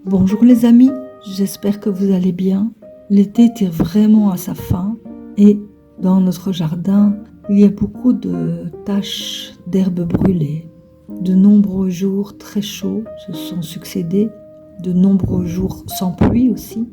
Bonjour les amis, j'espère que vous allez bien. L'été tire vraiment à sa fin et dans notre jardin, il y a beaucoup de taches d'herbes brûlées. De nombreux jours très chauds se sont succédés, de nombreux jours sans pluie aussi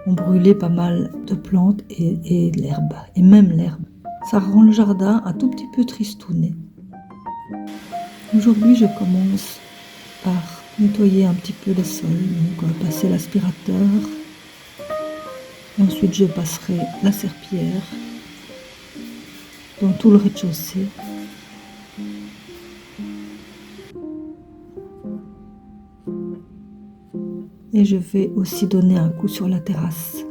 ont brûlé pas mal de plantes et l'herbe, et même l'herbe. Ça rend le jardin un tout petit peu tristouné. Aujourd'hui, je commence par nettoyer un petit peu le sol, donc passer l'aspirateur. Ensuite, je passerai la serpillière dans tout le rez-de-chaussée. Et je vais aussi donner un coup sur la terrasse.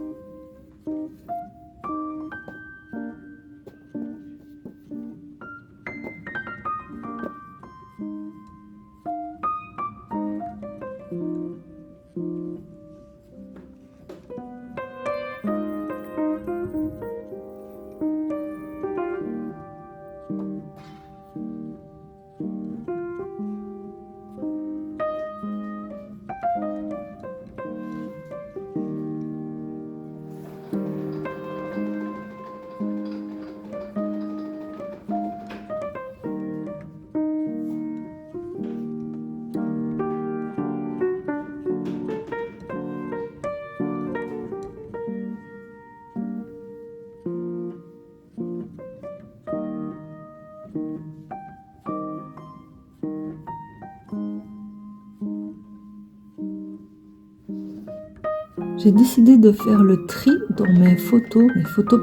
J'ai décidé de faire le tri dans mes photos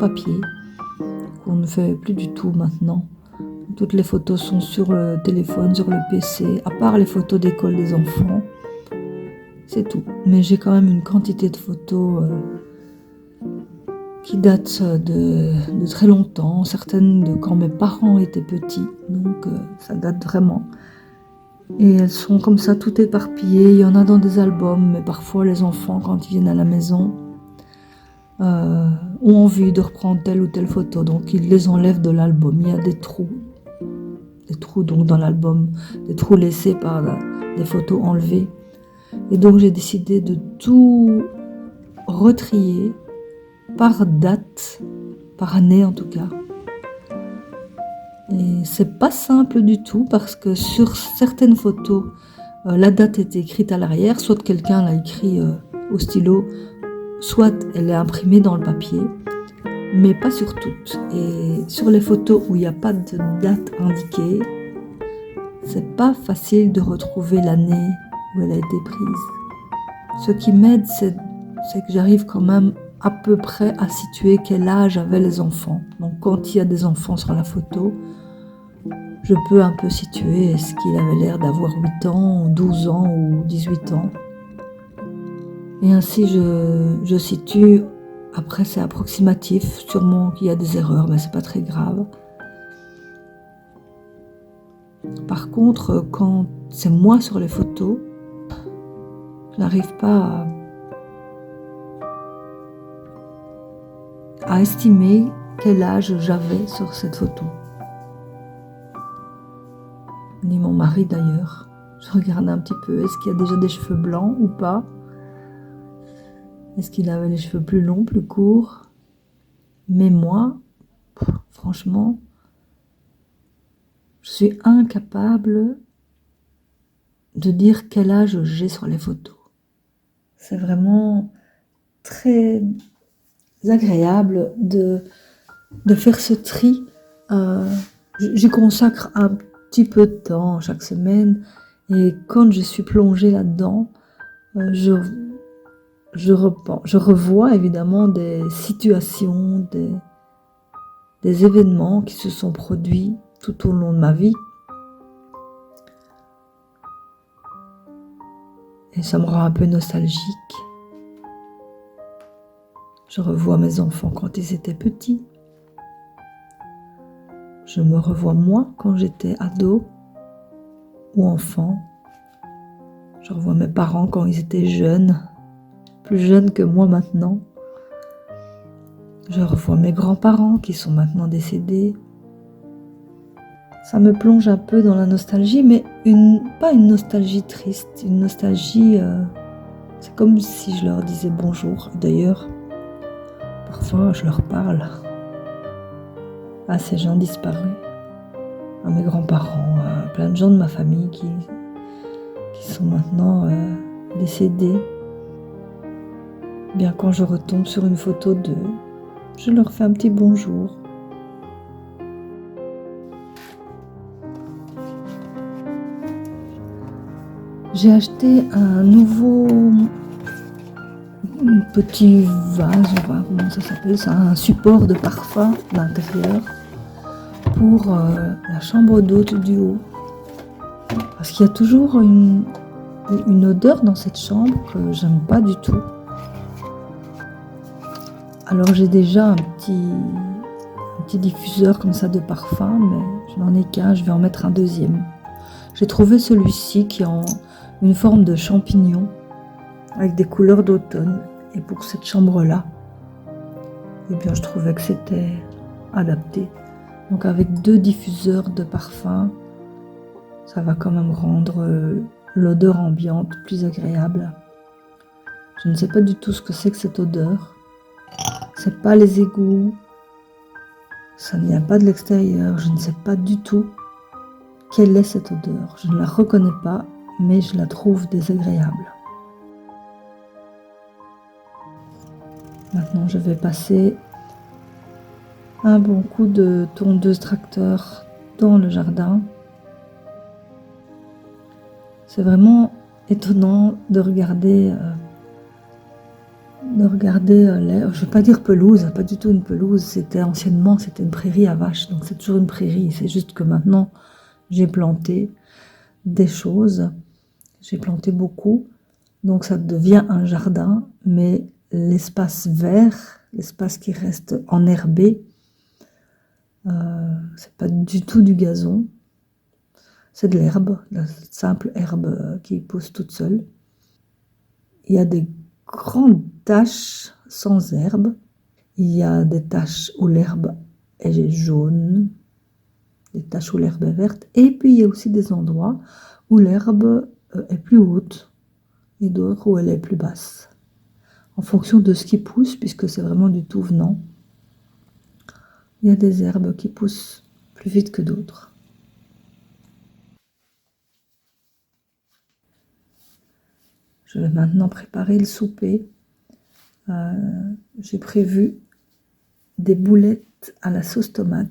papier, qu'on ne fait plus du tout maintenant. Toutes les photos sont sur le téléphone, sur le PC, à part les photos d'école des enfants. C'est tout. Mais j'ai quand même une quantité de photos qui datent de très longtemps, certaines de quand mes parents étaient petits, donc ça date vraiment. Et elles sont comme ça, tout éparpillées. Il y en a dans des albums, mais parfois les enfants, quand ils viennent à la maison, ont envie de reprendre telle ou telle photo, donc ils les enlèvent de l'album. Il y a des trous donc dans l'album, des trous laissés par des photos enlevées. Et donc j'ai décidé de tout retrier par date, par année en tout cas. Et c'est pas simple du tout parce que sur certaines photos, la date est écrite à l'arrière, soit quelqu'un l'a écrit au stylo, soit elle est imprimée dans le papier, mais pas sur toutes. Et sur les photos où il n'y a pas de date indiquée, c'est pas facile de retrouver l'année où elle a été prise. Ce qui m'aide, c'est que j'arrive quand même à peu près à situer quel âge avaient les enfants. Donc quand il y a des enfants sur la photo, je peux un peu situer est-ce qu'il avait l'air d'avoir 8 ans, 12 ans ou 18 ans. Et ainsi je situe, après c'est approximatif, sûrement qu'il y a des erreurs, mais c'est pas très grave. Par contre, quand c'est moi sur les photos, je n'arrive pas à estimer quel âge j'avais sur cette photo. Ni mon mari d'ailleurs. Je regarde un petit peu, est-ce qu'il y a déjà des cheveux blancs ou pas? Est-ce qu'il avait les cheveux plus longs, plus courts? Mais moi, franchement, je suis incapable de dire quel âge j'ai sur les photos. C'est vraiment très agréable de faire ce tri. J'y consacre un petit peu de temps chaque semaine et quand je suis plongée là-dedans, je revois évidemment des situations, des événements qui se sont produits tout au long de ma vie. Et ça me rend un peu nostalgique. Je revois mes enfants quand ils étaient petits. Je me revois moi quand j'étais ado ou enfant. Je revois mes parents quand ils étaient jeunes, plus jeunes que moi maintenant. Je revois mes grands-parents qui sont maintenant décédés. Ça me plonge un peu dans la nostalgie, mais pas une nostalgie triste, une nostalgie... c'est comme si je leur disais bonjour. D'ailleurs, parfois je leur parle à ces gens disparus, à mes grands-parents, à plein de gens de ma famille qui sont maintenant décédés. Bien quand je retombe sur une photo d'eux, je leur fais un petit bonjour. J'ai acheté un nouveau petit vase, comment ça s'appelle ça, un support de parfum à l'intérieur pour la chambre d'hôte du haut. Parce qu'il y a toujours une odeur dans cette chambre que j'aime pas du tout. Alors j'ai déjà un petit diffuseur comme ça de parfum, mais je n'en ai qu'un, je vais en mettre un deuxième. J'ai trouvé celui-ci qui est en une forme de champignon avec des couleurs d'automne. Et pour cette chambre-là, eh bien, je trouvais que c'était adapté. Donc avec 2 diffuseurs de parfum, ça va quand même rendre l'odeur ambiante plus agréable. Je ne sais pas du tout ce que c'est que cette odeur. C'est pas les égouts. Ça ne vient pas de l'extérieur. Je ne sais pas du tout quelle est cette odeur. Je ne la reconnais pas, mais je la trouve désagréable. Maintenant, je vais passer un bon coup de tondeuse tracteur dans le jardin. C'est vraiment étonnant de regarder l'air. Je ne vais pas dire pelouse, pas du tout une pelouse. Anciennement, c'était une prairie à vaches, donc c'est toujours une prairie. C'est juste que maintenant, j'ai planté des choses. J'ai planté beaucoup, donc ça devient un jardin, mais l'espace vert, l'espace qui reste enherbé, c'est pas du tout du gazon, c'est de l'herbe, la simple herbe qui pousse toute seule. Il y a des grandes taches sans herbe, il y a des taches où l'herbe est jaune, des taches où l'herbe est verte, et puis il y a aussi des endroits où l'herbe est plus haute et d'autres où elle est plus basse, en fonction de ce qui pousse, puisque c'est vraiment du tout venant. Il y a des herbes qui poussent plus vite que d'autres. Je vais maintenant préparer le souper. J'ai prévu des boulettes à la sauce tomate.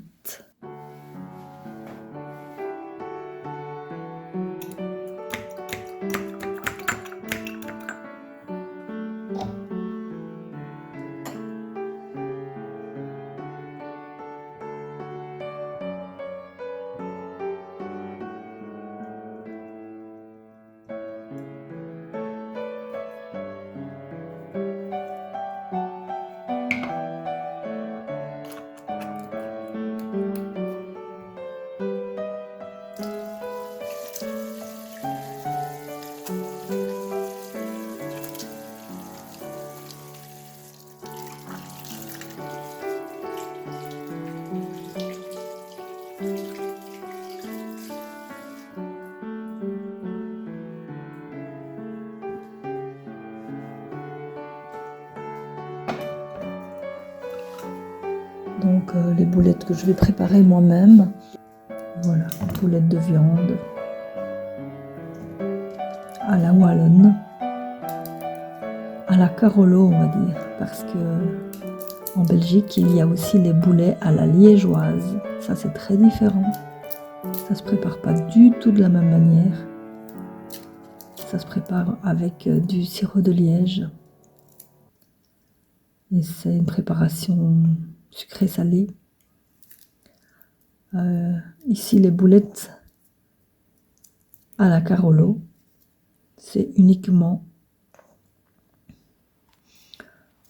Donc les boulettes que je vais préparer moi-même. Voilà, boulettes de viande à la wallonne, à la carolo on va dire, parce que en Belgique il y a aussi les boulets à la liégeoise. Ça c'est très différent. Ça se prépare pas du tout de la même manière. Ça se prépare avec du sirop de liège. Et c'est une préparation sucrée-salée. Ici, les boulettes à la carolo, c'est uniquement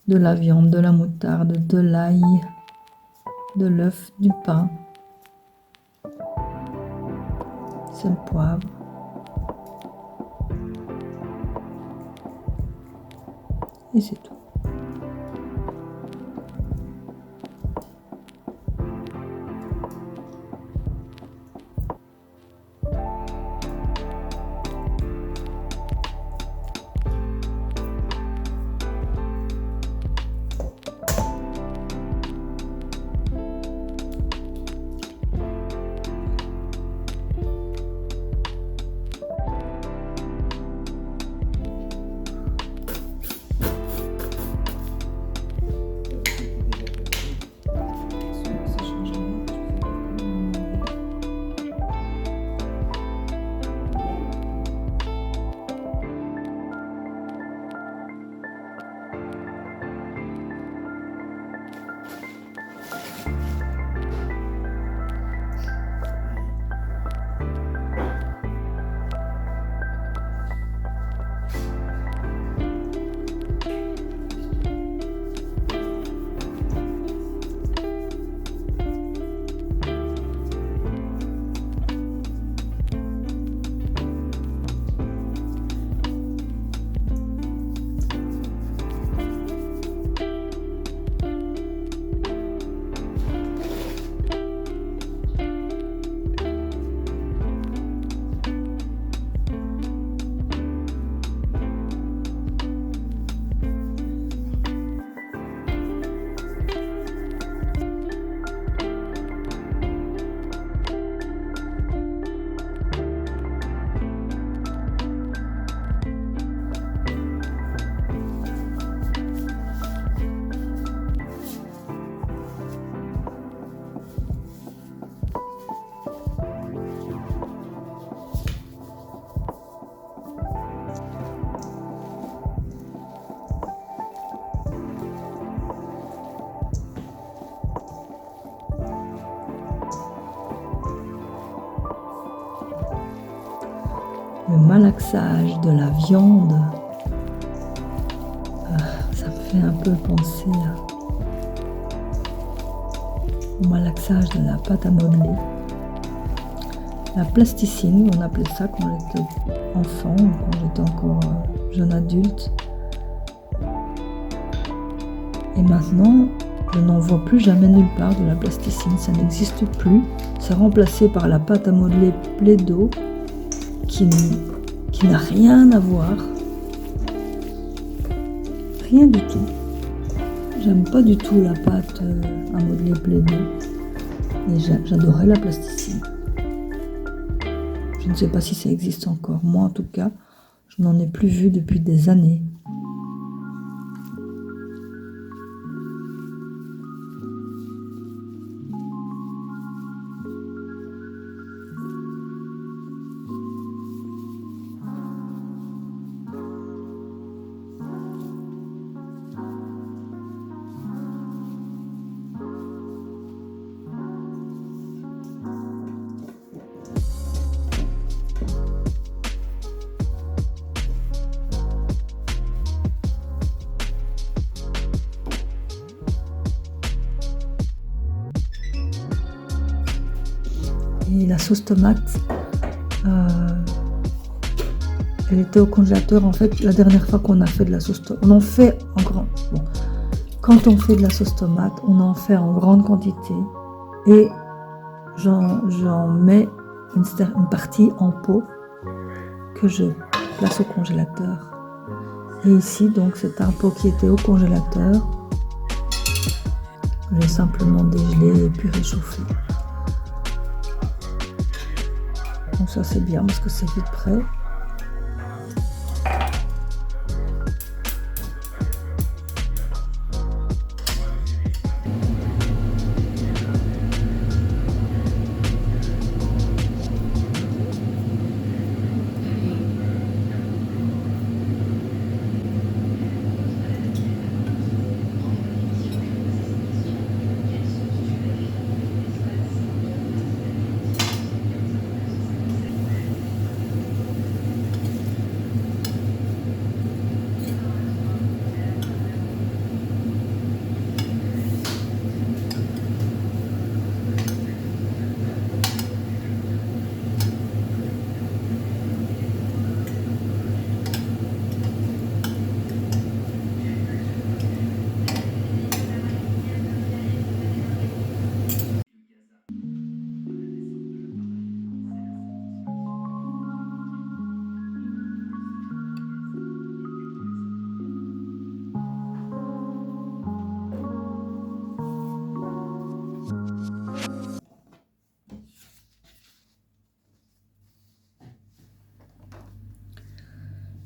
de la viande, de la moutarde, de l'ail, de l'œuf, du pain, c'est le poivre. Et c'est tout. le malaxage de la viande, ça me fait un peu penser au malaxage de la pâte à modeler. La plasticine, on appelait ça quand j'étais enfant, quand j'étais encore jeune adulte. Et maintenant, je n'en vois plus jamais nulle part de la plasticine, ça n'existe plus. C'est remplacé par la pâte à modeler Play-Doh qui n'a rien à voir. Rien du tout. J'aime pas du tout la pâte à modeler Play-Doh. Et j'adorais la plasticine. Je ne sais pas si ça existe encore. Moi, en tout cas, je n'en ai plus vu depuis des années. Et la sauce tomate, elle était au congélateur. En fait, la dernière fois qu'on a fait de la sauce tomate, on en fait en grand. Bon. Quand on fait de la sauce tomate, on en fait en grande quantité. Et j'en mets une partie en pot que je place au congélateur. Et ici, donc, c'est un pot qui était au congélateur. J'ai simplement dégelé et puis réchauffé. Donc ça c'est bien parce que c'est vite prêt.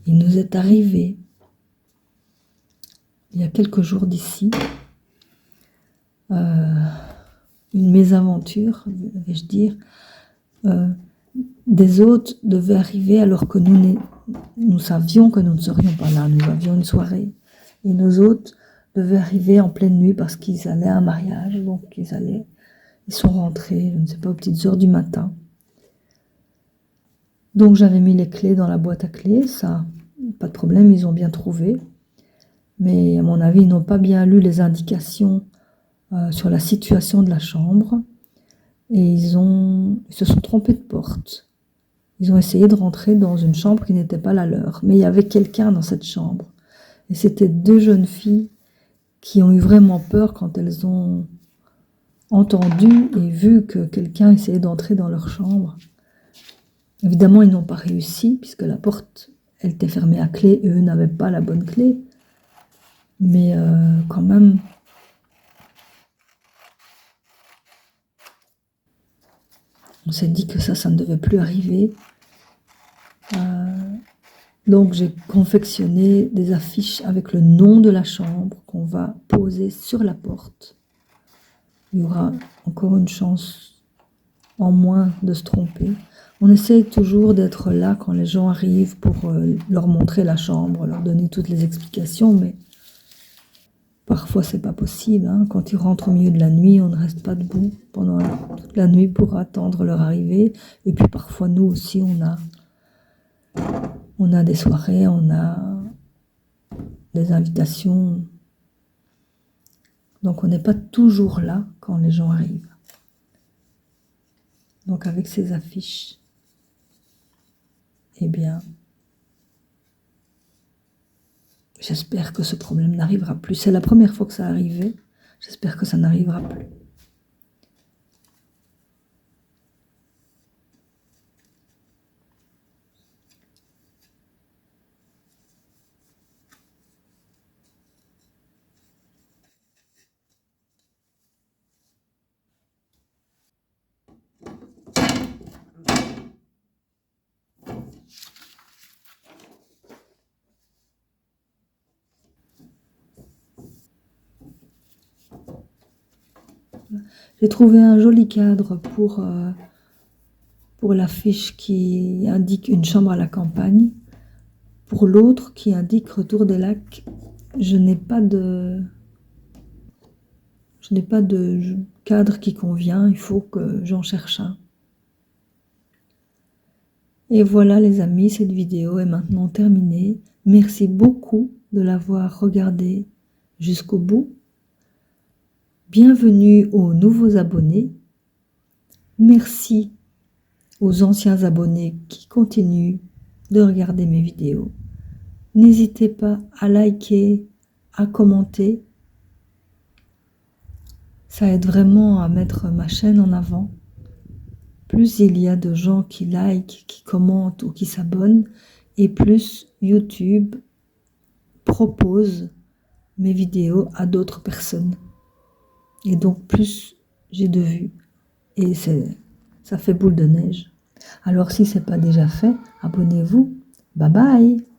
Il nous est arrivé, il y a quelques jours d'ici, une mésaventure, vais-je dire. Des hôtes devaient arriver alors que nous savions que nous ne serions pas là. Nous avions une soirée. Et nos hôtes devaient arriver en pleine nuit parce qu'ils allaient à un mariage. Donc ils sont rentrés, je ne sais pas, aux petites heures du matin. Donc j'avais mis les clés dans la boîte à clés, ça, pas de problème, ils ont bien trouvé. Mais à mon avis, ils n'ont pas bien lu les indications sur la situation de la chambre. Et ils se sont trompés de porte. Ils ont essayé de rentrer dans une chambre qui n'était pas la leur. Mais il y avait quelqu'un dans cette chambre. Et c'était deux jeunes filles qui ont eu vraiment peur quand elles ont entendu et vu que quelqu'un essayait d'entrer dans leur chambre. Évidemment, ils n'ont pas réussi, puisque la porte, elle était fermée à clé et eux n'avaient pas la bonne clé. Mais quand même, on s'est dit que ça ne devait plus arriver. Donc j'ai confectionné des affiches avec le nom de la chambre qu'on va poser sur la porte. Il y aura encore une chance en moins de se tromper. On essaye toujours d'être là quand les gens arrivent pour leur montrer la chambre, leur donner toutes les explications, mais parfois c'est pas possible. Hein. Quand ils rentrent au milieu de la nuit, on ne reste pas debout pendant toute la nuit pour attendre leur arrivée. Et puis parfois nous aussi, on a On a des soirées, on a des invitations. Donc on n'est pas toujours là quand les gens arrivent. Donc avec ces affiches, eh bien, j'espère que ce problème n'arrivera plus. C'est la première fois que ça arrivait. J'espère que ça n'arrivera plus. J'ai trouvé un joli cadre pour l'affiche qui indique une chambre à la campagne. Pour l'autre qui indique Retour des Lacs, je n'ai pas de cadre qui convient, il faut que j'en cherche un. Et voilà les amis, cette vidéo est maintenant terminée. Merci beaucoup de l'avoir regardée jusqu'au bout. Bienvenue aux nouveaux abonnés. Merci aux anciens abonnés qui continuent de regarder mes vidéos. N'hésitez pas à liker, à commenter. Ça aide vraiment à mettre ma chaîne en avant. Plus il y a de gens qui likent, qui commentent ou qui s'abonnent, et plus YouTube propose mes vidéos à d'autres personnes. Et donc plus j'ai de vues. Et ça fait boule de neige. Alors si ce n'est pas déjà fait, abonnez-vous. Bye bye!